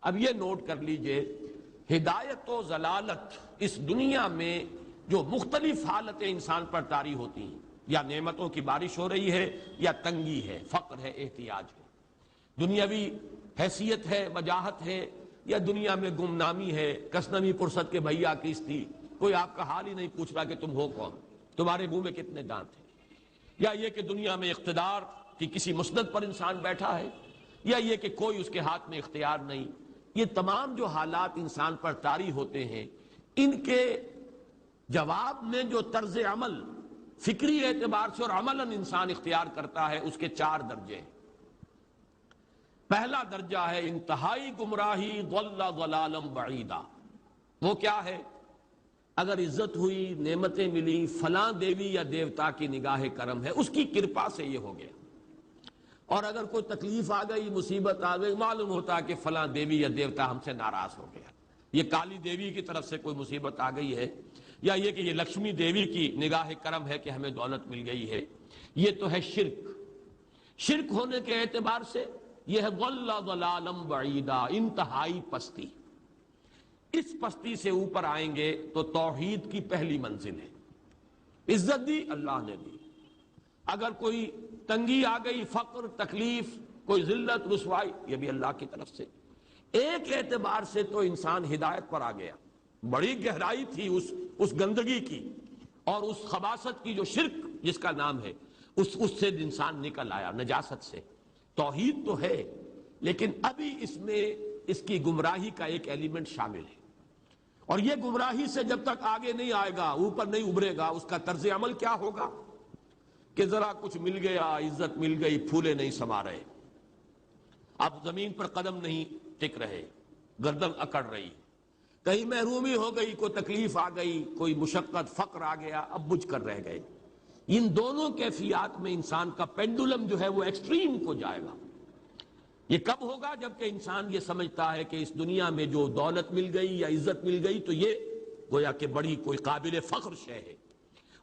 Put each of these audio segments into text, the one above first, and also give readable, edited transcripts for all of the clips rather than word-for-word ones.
اب یہ نوٹ کر لیجئے، ہدایت و ضلالت اس دنیا میں جو مختلف حالتیں انسان پر طاری ہوتی ہیں، یا نعمتوں کی بارش ہو رہی ہے، یا تنگی ہے، فقر ہے، احتیاج ہے، دنیاوی حیثیت ہے، وجاہت ہے، یا دنیا میں گمنامی ہے، کسنمی پرست کے بھیا کس تھی، کوئی آپ کا حال ہی نہیں پوچھ رہا کہ تم ہو کون، تمہارے منہ میں کتنے دانت ہیں، یا یہ کہ دنیا میں اقتدار کی کسی مسند پر انسان بیٹھا ہے، یا یہ کہ کوئی اس کے ہاتھ میں اختیار نہیں، یہ تمام جو حالات انسان پر طاری ہوتے ہیں، ان کے جواب میں جو طرز عمل فکری اعتبار سے اور عملاً انسان اختیار کرتا ہے، اس کے 4 درجے ہیں۔ پہلا درجہ ہے انتہائی گمراہی، ضل ضلالا بعیدا۔ وہ کیا ہے؟ اگر عزت ہوئی، نعمتیں ملی، فلاں دیوی یا دیوتا کی نگاہ کرم ہے، اس کی کرپا سے یہ ہو گیا، اور اگر کوئی تکلیف آ گئی، مصیبت آ گئی، معلوم ہوتا ہے کہ فلاں دیوی یا دیوتا ہم سے ناراض ہو گیا، یہ کالی دیوی کی طرف سے کوئی مصیبت آ گئی ہے، یا یہ کہ یہ لکشمی دیوی کی نگاہ کرم ہے کہ ہمیں دولت مل گئی ہے۔ یہ تو ہے شرک۔ شرک ہونے کے اعتبار سے یہ ہے ضل ضلالا بعیدا، انتہائی پستی۔ اس پستی سے اوپر آئیں گے تو توحید کی پہلی منزل ہے۔ عزت دی اللہ نے دی، اگر کوئی تنگی آ گئی، فقر، تکلیف، کوئی ذلت، رسوائی، یہ بھی اللہ کی طرف سے۔ ایک اعتبار سے تو انسان ہدایت پر آ گیا، بڑی گہرائی تھی اس گندگی کی اور اس خباثت کی جو شرک جس کا نام ہے، اس سے انسان نکل آیا، نجاست سے۔ توحید تو ہے، لیکن ابھی اس میں اس کی گمراہی کا ایک ایلیمنٹ شامل ہے، اور یہ گمراہی سے جب تک آگے نہیں آئے گا، اوپر نہیں ابھرے گا، اس کا طرز عمل کیا ہوگا کہ ذرا کچھ مل گیا، عزت مل گئی، پھولے نہیں سما رہے، اب زمین پر قدم نہیں ٹک رہے، گردن اکڑ رہی، کہیں محرومی ہو گئی، کوئی تکلیف آ گئی، کوئی مشقت، فقر آ گیا، اب بجھ کر رہ گئے۔ ان دونوں کیفیات میں انسان کا پینڈولم جو ہے وہ ایکسٹریم کو جائے گا۔ یہ کب ہوگا؟ جبکہ انسان یہ سمجھتا ہے کہ اس دنیا میں جو دولت مل گئی یا عزت مل گئی تو یہ گویا کہ بڑی کوئی قابل فخر شے ہے،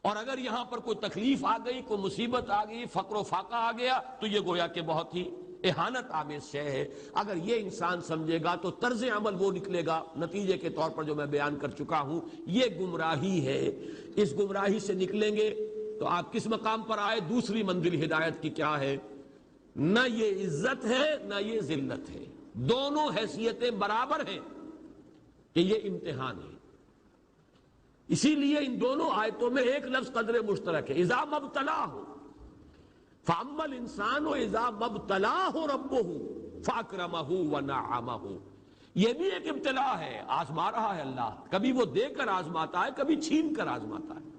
اور اگر یہاں پر کوئی تکلیف آ گئی، کوئی مصیبت آ گئی، فقر و فاقہ آ گیا تو یہ گویا کہ بہت ہی اہانت آمیز شے ہے۔ اگر یہ انسان سمجھے گا تو طرز عمل وہ نکلے گا نتیجے کے طور پر جو میں بیان کر چکا ہوں، یہ گمراہی ہے۔ اس گمراہی سے نکلیں گے تو آپ کس مقام پر آئے؟ دوسری منزل ہدایت کی کیا ہے؟ نہ یہ عزت ہے نہ یہ ذلت ہے، دونوں حیثیتیں برابر ہیں کہ یہ امتحان ہے۔ اسی لیے ان دونوں آیتوں میں ایک لفظ قدر مشترک ہے، اذا مبتلاہ، فاما الانسان اذا مبتلاہ ربہ فاکرمہ ونعمہ۔ یہ بھی ایک ابتلا ہے، آزما رہا ہے اللہ، کبھی وہ دے کر آزماتا ہے، کبھی چھین کر آزماتا ہے،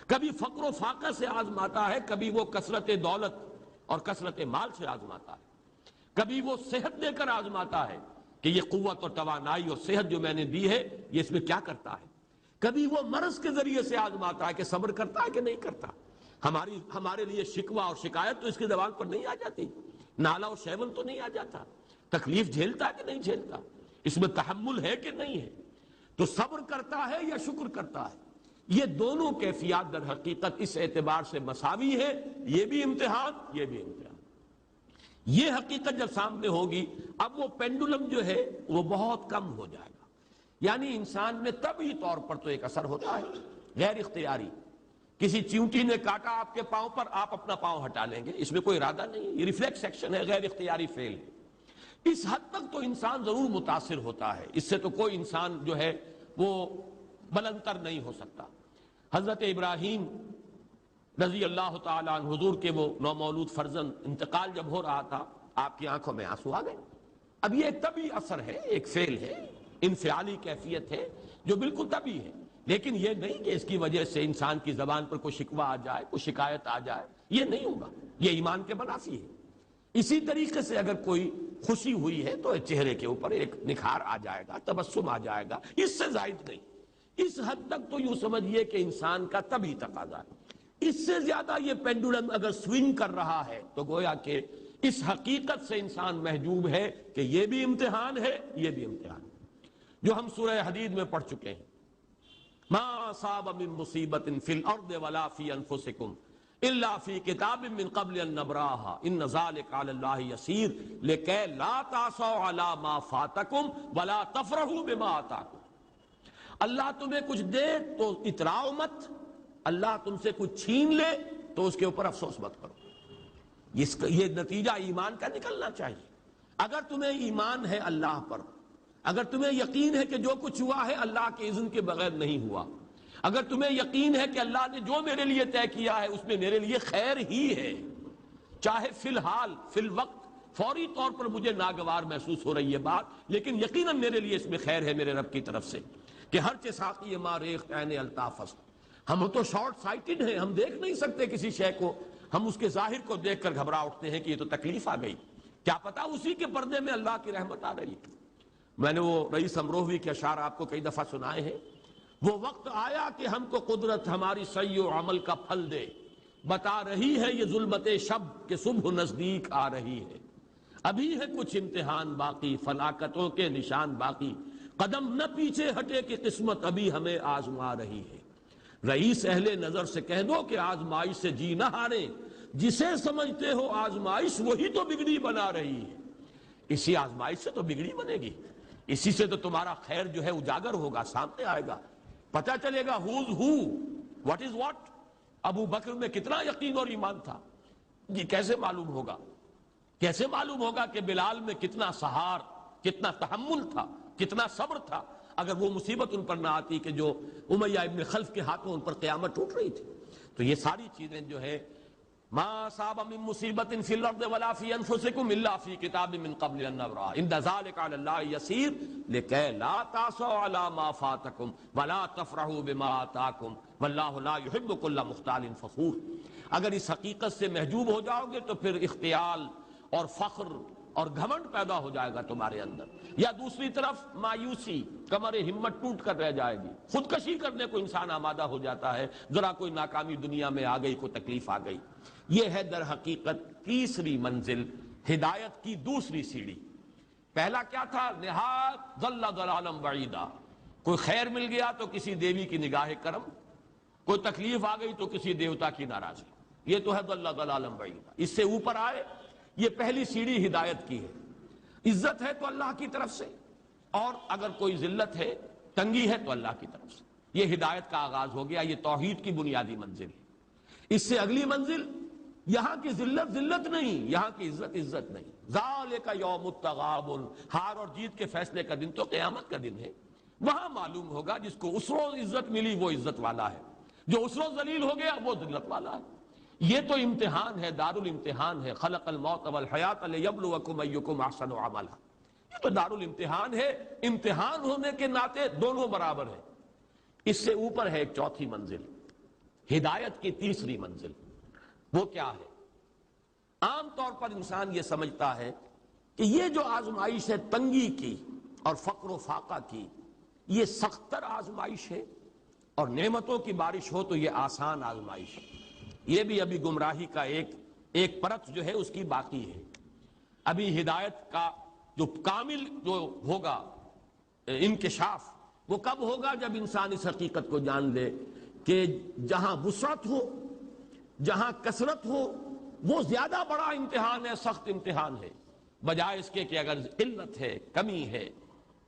کبھی فقر و فاقہ سے آزماتا ہے، کبھی وہ کثرت دولت اور کثرت مال سے آزماتا ہے، کبھی وہ صحت دے کر آزماتا ہے کہ یہ قوت اور توانائی اور صحت جو میں نے دی ہے یہ اس میں کیا کرتا ہے، کبھی وہ مرض کے ذریعے سے آزماتا ہے کہ صبر کرتا ہے کہ نہیں کرتا۔ ہمارے لیے شکوہ اور شکایت تو اس کی زبان پر نہیں آ جاتی، نالا اور شیون تو نہیں آ جاتا، تکلیف جھیلتا ہے کہ نہیں جھیلتا، اس میں تحمل ہے کہ نہیں ہے، تو صبر کرتا ہے یا شکر کرتا ہے۔ یہ دونوں کیفیات در حقیقت اس اعتبار سے مساوی ہے، یہ بھی امتحان، یہ بھی امتحان۔ یہ حقیقت جب سامنے ہوگی، اب وہ پینڈولم جو ہے وہ بہت کم ہو جائے گا، یعنی انسان میں طبعی طور پر تو ایک اثر ہوتا ہے غیر اختیاری، کسی چیونٹی نے کاٹا آپ کے پاؤں پر، آپ اپنا پاؤں ہٹا لیں گے، اس میں کوئی ارادہ نہیں ہے، یہ ریفلیکس ایکشن ہے، غیر اختیاری فعل ہے۔ اس حد تک تو انسان ضرور متاثر ہوتا ہے، اس سے تو کوئی انسان جو ہے وہ بلندتر نہیں ہو سکتا۔ حضرت ابراہیم رضی اللہ تعالیٰ عنہ، حضور کے وہ نومولود فرزند، انتقال جب ہو رہا تھا آپ کی آنکھوں میں آنسو آ گئے۔ اب یہ ایک طبعی اثر ہے، ایک فعل ہے، انفعالی کیفیت ہے جو بالکل طبعی ہے، لیکن یہ نہیں کہ اس کی وجہ سے انسان کی زبان پر کوئی شکوہ آ جائے، کوئی شکایت آ جائے، یہ نہیں ہوگا، یہ ایمان کے منافی ہے۔ اسی طریقے سے اگر کوئی خوشی ہوئی ہے تو چہرے کے اوپر ایک نکھار آ جائے گا، تبسم آ جائے گا، اس سے زائد نہیں۔ اس حد تک تو یوں سمجھیے کہ انسان کا طبعی تقاضا ہے۔ اس سے زیادہ یہ پینڈولم اگر سوئنگ کر رہا ہے تو گویا کہ اس حقیقت سے انسان محجوب ہے کہ یہ بھی امتحان ہے، یہ بھی امتحان ہے، جو ہم سورہ حدید میں پڑھ چکے ہیں۔ ما اصاب من مصیبت فی الارض ولا فی انفسکم الا فی کتاب من قبل ان نبراها ان ذلک علی اللہ یسیر لکی لا تعصوا علی ما فاتکم ولا تفرحوا بما آتاکم۔ اللہ تمہیں کچھ دے تو اتراؤ مت، اللہ تم سے کچھ چھین لے تو اس کے اوپر افسوس مت کرو۔ یہ نتیجہ ایمان کا نکلنا چاہیے۔ اگر تمہیں ایمان ہے اللہ پر، اگر تمہیں یقین ہے کہ جو کچھ ہوا ہے اللہ کے اذن کے بغیر نہیں ہوا، اگر تمہیں یقین ہے کہ اللہ نے جو میرے لیے طے کیا ہے اس میں میرے لیے خیر ہی ہے، چاہے فی الحال فی الوقت فوری طور پر مجھے ناگوار محسوس ہو رہی ہے بات، لیکن یقیناً میرے لیے اس میں خیر ہے میرے رب کی طرف سے، کہ ہر چہ ساقی ما ریخت عین الطاف۔ ہم تو شارٹ سائٹڈ ہیں، ہم دیکھ نہیں سکتے کسی شے کو، ہم اس کے ظاہر کو دیکھ کر گھبرا اٹھتے ہیں کہ یہ تو تکلیف آ گئی، کیا پتا اسی کے پردے میں اللہ کی رحمت آ رہی ہے۔ میں نے وہ رئیس امروہوی کے اشعار آپ کو کئی دفعہ سنائے ہیں۔ وہ وقت آیا کہ ہم کو قدرت ہماری سعی و عمل کا پھل دے، بتا رہی ہے یہ ظلمت شب کہ صبح نزدیک آ رہی ہے، ابھی ہے کچھ امتحان باقی فلاکتوں کے نشان باقی، قدم نہ پیچھے ہٹے کہ قسمت ابھی ہمیں آزما رہی ہے۔ رئیس اہل نظر سے کہہ دو کہ آزمائش سے جی نہ ہارے، جسے سمجھتے ہو آزمائش وہی تو بگڑی بنا رہی ہے۔ اسی آزمائش سے تو بگڑی بنے گی، اسی سے تو تمہارا خیر جو ہے اجاگر ہوگا، سامنے آئے گا، پتہ چلے گا who's who, what is what۔ ابو بکر میں کتنا یقین اور ایمان تھا، جی کیسے معلوم ہوگا، کیسے معلوم ہوگا کہ بلال میں کتنا سہار، کتنا تحمل تھا، کتنا صبر تھا، اگر وہ مصیبت ان پر نہ آتی کہ جو امیہ ابن خلف کے ہاتھوں ان پر قیامت ٹوٹ رہی تھی۔ تو یہ ساری چیزیں جو ہے ما اصاب من مصیبت فی الارض ولا فی انفسکم الا فی کتاب من قبل ان نبرأ ان ذلک علی اللہ یسیر لکی لا تعصوا علی ما فاتکم ولا تفرحوا بما آتاکم واللہ لا یحب کل مختال فخور۔ اگر اس حقیقت سے محجوب ہو جاؤ گے تو پھر اختیال اور فخر اور گھمنڈ پیدا ہو جائے گا تمہارے اندر، یا دوسری طرف مایوسی، کمر ہمت ٹوٹ کر رہ جائے گی، خودکشی کرنے کو انسان آمادہ ہو جاتا ہے، ذرا کوئی ناکامی دنیا میں آ گئی، کوئی تکلیف آ گئی۔ یہ ہے در حقیقت تیسری منزل، ہدایت کی دوسری سیڑھی۔ پہلا کیا تھا؟ نہایت ضل ضلالا بعیدا، کوئی خیر مل گیا تو کسی دیوی کی نگاہ کرم، کوئی تکلیف آ گئی تو کسی دیوتا کی ناراضگی، یہ تو ہے ضل ضلالا بعیدا۔ اس سے اوپر آئے، یہ پہلی سیڑھی ہدایت کی ہے۔ عزت ہے تو اللہ کی طرف سے، اور اگر کوئی ذلت ہے، تنگی ہے تو اللہ کی طرف سے، یہ ہدایت کا آغاز ہو گیا، یہ توحید کی بنیادی منزل ہے۔ اس سے اگلی منزل، یہاں کی ذلت ذلت نہیں، یہاں کی عزت عزت نہیں۔ ذالک یوم التغابن، ہار اور جیت کے فیصلے کا دن تو قیامت کا دن ہے، وہاں معلوم ہوگا جس کو اس روز عزت ملی وہ عزت والا ہے، جو اس روز ذلیل ہو گیا وہ ذلت والا ہے۔ یہ تو امتحان ہے، دار الامتحان ہے، خلق الموت والحیات لیبلوکم ایکم احسن عملا، یہ تو دار الامتحان ہے، امتحان ہونے کے ناطے دونوں برابر ہیں۔ اس سے اوپر ہے ایک چوتھی منزل، ہدایت کی تیسری منزل۔ وہ کیا ہے؟ عام طور پر انسان یہ سمجھتا ہے کہ یہ جو آزمائش ہے تنگی کی اور فقر و فاقہ کی، یہ سخت تر آزمائش ہے، اور نعمتوں کی بارش ہو تو یہ آسان آزمائش ہے۔ یہ بھی ابھی گمراہی کا ایک پرت جو ہے اس کی باقی ہے۔ ابھی ہدایت کا جو کامل جو ہوگا انکشاف، وہ کب ہوگا؟ جب انسان اس حقیقت کو جان لے کہ جہاں وسعت ہو، جہاں کثرت ہو، وہ زیادہ بڑا امتحان ہے، سخت امتحان ہے، بجائے اس کے کہ اگر قلت ہے، کمی ہے،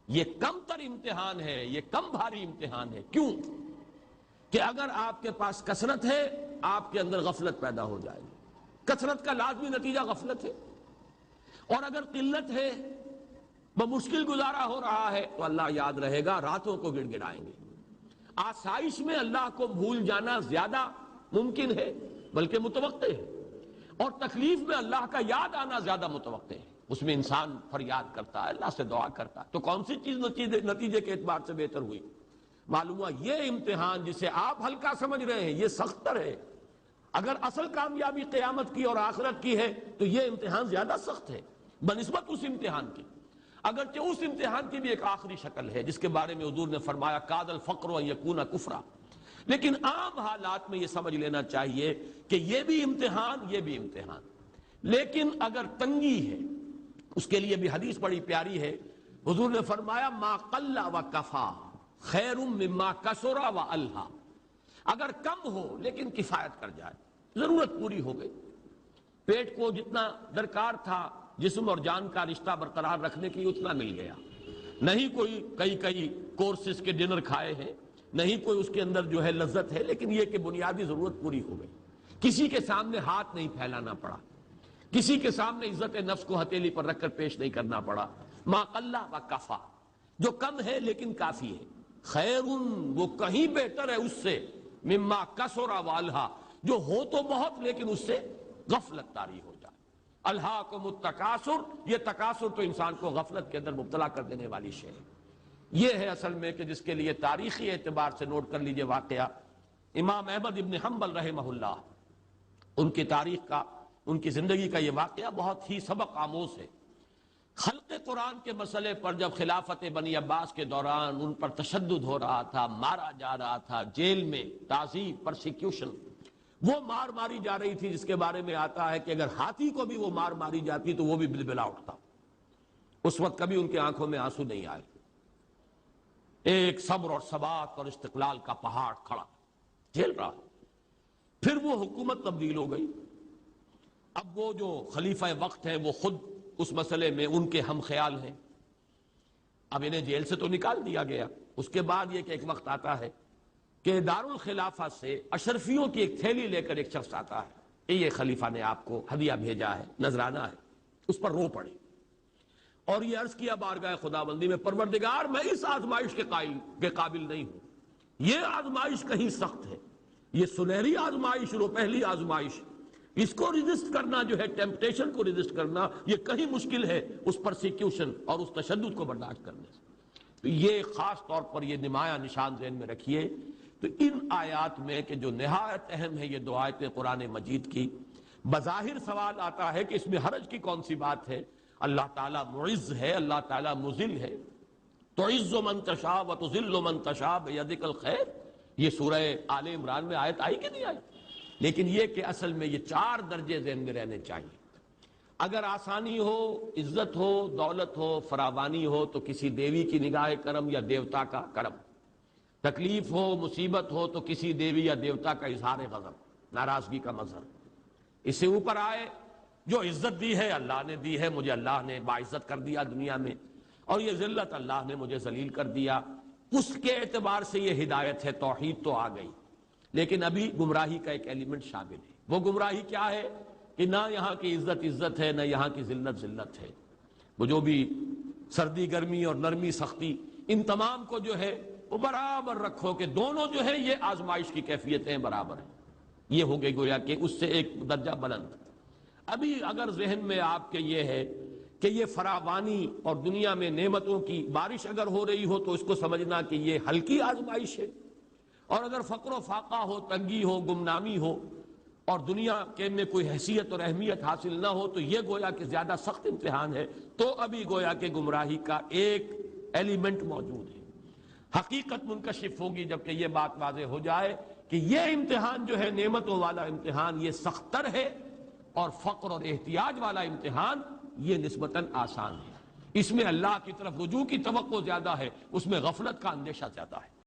یہ کم تر امتحان ہے، یہ کم بھاری امتحان ہے۔ کیوں؟ کہ اگر آپ کے پاس کثرت ہے، آپ کے اندر غفلت پیدا ہو جائے گی، کثرت کا لازمی نتیجہ غفلت ہے، اور اگر قلت ہے، بمشکل گزارا ہو رہا ہے، تو اللہ یاد رہے گا، راتوں کو گڑ گڑائیں گے۔ آسائش میں اللہ کو بھول جانا زیادہ ممکن ہے بلکہ متوقع ہے، اور تکلیف میں اللہ کا یاد آنا زیادہ متوقع ہے۔ اس میں انسان فریاد کرتا ہے، اللہ سے دعا کرتا ہے، تو کون سی چیز نتیجے کے اعتبار سے بہتر ہوئی؟ معلوم ہوا یہ امتحان جسے آپ ہلکا سمجھ رہے ہیں یہ سخت تر ہے۔ اگر اصل کامیابی قیامت کی اور آخرت کی ہے تو یہ امتحان زیادہ سخت ہے بنسبت اس امتحان کی، اگرچہ اس امتحان کی بھی ایک آخری شکل ہے جس کے بارے میں حضور نے فرمایا کاد الفقر ان یکون کفرا، لیکن عام حالات میں یہ سمجھ لینا چاہیے کہ یہ بھی امتحان، یہ بھی امتحان۔ لیکن اگر تنگی ہے، اس کے لیے بھی حدیث بڑی پیاری ہے، حضور نے فرمایا ما قل و کفا خیر مما کثر و الہا، اگر کم ہو لیکن کفایت کر جائے، ضرورت پوری ہو گئی، پیٹ کو جتنا درکار تھا جسم اور جان کا رشتہ برقرار رکھنے کے لیے اتنا مل گیا، نہیں کوئی کئی کورسز کے ڈنر کھائے ہیں، نہیں کوئی اس کے اندر جو ہے لذت ہے، لیکن یہ کہ بنیادی ضرورت پوری ہو گئی، کسی کے سامنے ہاتھ نہیں پھیلانا پڑا، کسی کے سامنے عزت نفس کو ہتھیلی پر رکھ کر پیش نہیں کرنا پڑا، ما قل و کفا، جو کم ہے لیکن کافی ہے، خیر وہ کہیں بہتر ہے اس سے، مما کثر والہا، جو ہو تو بہت لیکن اس سے غفلت طاری ہو جائے۔ الہاکم التکاثر، یہ تکاثر تو انسان کو غفلت کے اندر مبتلا کر دینے والی شے ہے۔ یہ ہے اصل میں کہ جس کے لیے تاریخی اعتبار سے نوٹ کر لیجئے واقعہ، امام احمد ابن حنبل رحمہ اللہ، ان کی تاریخ کا، ان کی زندگی کا یہ واقعہ بہت ہی سبق آموز ہے۔ خلق قرآن کے مسئلے پر جب خلافت بنی عباس کے دوران ان پر تشدد ہو رہا تھا، مارا جا رہا تھا، جیل میں تعذیب، پرسیکیوشن، وہ مار ماری جا رہی تھی جس کے بارے میں آتا ہے کہ اگر ہاتھی کو بھی وہ مار ماری جاتی تو وہ بھی بلبلا اٹھتا۔ اس وقت کبھی ان کی آنکھوں میں آنسو نہیں آئے، ایک صبر اور ثبات اور استقلال کا پہاڑ کھڑا جھیل رہا۔ پھر وہ حکومت تبدیل ہو گئی، اب وہ جو خلیفہ وقت ہیں وہ خود اس مسئلے میں ان کے ہم خیال ہیں، اب انہیں جیل سے تو نکال دیا گیا۔ اس کے بعد یہ کہ ایک وقت آتا ہے کہ دارالخلافہ سے اشرفیوں کی ایک تھیلی لے کر ایک شخص آتا ہے کہ یہ خلیفہ نے آپ کو ہدیہ بھیجا ہے، نذرانہ ہے، اس پر رو پڑے اور یہ عرض کیا بارگاہ خداوندی میں، پروردگار میں اس آزمائش کے قابل نہیں ہوں، یہ آزمائش کہیں سخت ہے، یہ سنہری آزمائش، وہ پہلی آزمائش، اس کو ریزسٹ کرنا جو ہے، ٹیمپٹیشن کو ریزسٹ کرنا، یہ کہیں مشکل ہے اس پرسیکیوشن اور اس تشدد کو برداشت کرنے سے۔ تو یہ خاص طور پر یہ نمایاں نشان ذہن میں رکھیے۔ تو ان آیات میں کہ جو نہایت اہم ہے یہ دو آیتیں قرآن مجید کی، بظاہر سوال آتا ہے کہ اس میں حرج کی کون سی بات ہے؟ اللہ تعالیٰ معز ہے، اللہ تعالیٰ مذل ہے، تعز من تشاء وتذل من تشاء بیدک الخیر، یہ سورہ آل عمران میں آیت آئی کہ نہیں آئی؟ لیکن یہ کہ اصل میں یہ چار درجے ذہن میں رہنے چاہیے۔ اگر آسانی ہو، عزت ہو، دولت ہو، فراوانی ہو تو کسی دیوی کی نگاہ کرم یا دیوتا کا کرم، تکلیف ہو، مصیبت ہو تو کسی دیوی یا دیوتا کا اظہار غضب، ناراضگی کا مظہر۔ اس سے اوپر آئے جو عزت دی ہے اللہ نے دی ہے، مجھے اللہ نے باعزت کر دیا دنیا میں، اور یہ ذلت اللہ نے مجھے ذلیل کر دیا، اس کے اعتبار سے یہ ہدایت ہے، توحید تو آ گئی، لیکن ابھی گمراہی کا ایک ایلیمنٹ شامل ہے۔ وہ گمراہی کیا ہے کہ نہ یہاں کی عزت عزت ہے، نہ یہاں کی ذلت ذلت ہے۔ وہ جو بھی سردی گرمی اور نرمی سختی، ان تمام کو جو ہے وہ برابر رکھو کہ دونوں جو ہے یہ آزمائش کی کیفیتیں برابر ہیں۔ یہ ہو گئی گویا کہ اس سے ایک درجہ بلند۔ ابھی اگر ذہن میں آپ کے یہ ہے کہ یہ فراوانی اور دنیا میں نعمتوں کی بارش اگر ہو رہی ہو تو اس کو سمجھنا کہ یہ ہلکی آزمائش ہے، اور اگر فقر و فاقہ ہو، تنگی ہو، گمنامی ہو اور دنیا کے میں کوئی حیثیت اور اہمیت حاصل نہ ہو تو یہ گویا کہ زیادہ سخت امتحان ہے، تو ابھی گویا کہ گمراہی کا ایک ایلیمنٹ موجود ہے۔ حقیقت منکشف ہوگی جبکہ یہ بات واضح ہو جائے کہ یہ امتحان جو ہے نعمتوں والا امتحان یہ سخت تر ہے، اور فقر اور احتیاج والا امتحان یہ نسبتاً آسان ہے۔ اس میں اللہ کی طرف رجوع کی توقع زیادہ ہے، اس میں غفلت کا اندیشہ زیادہ ہے۔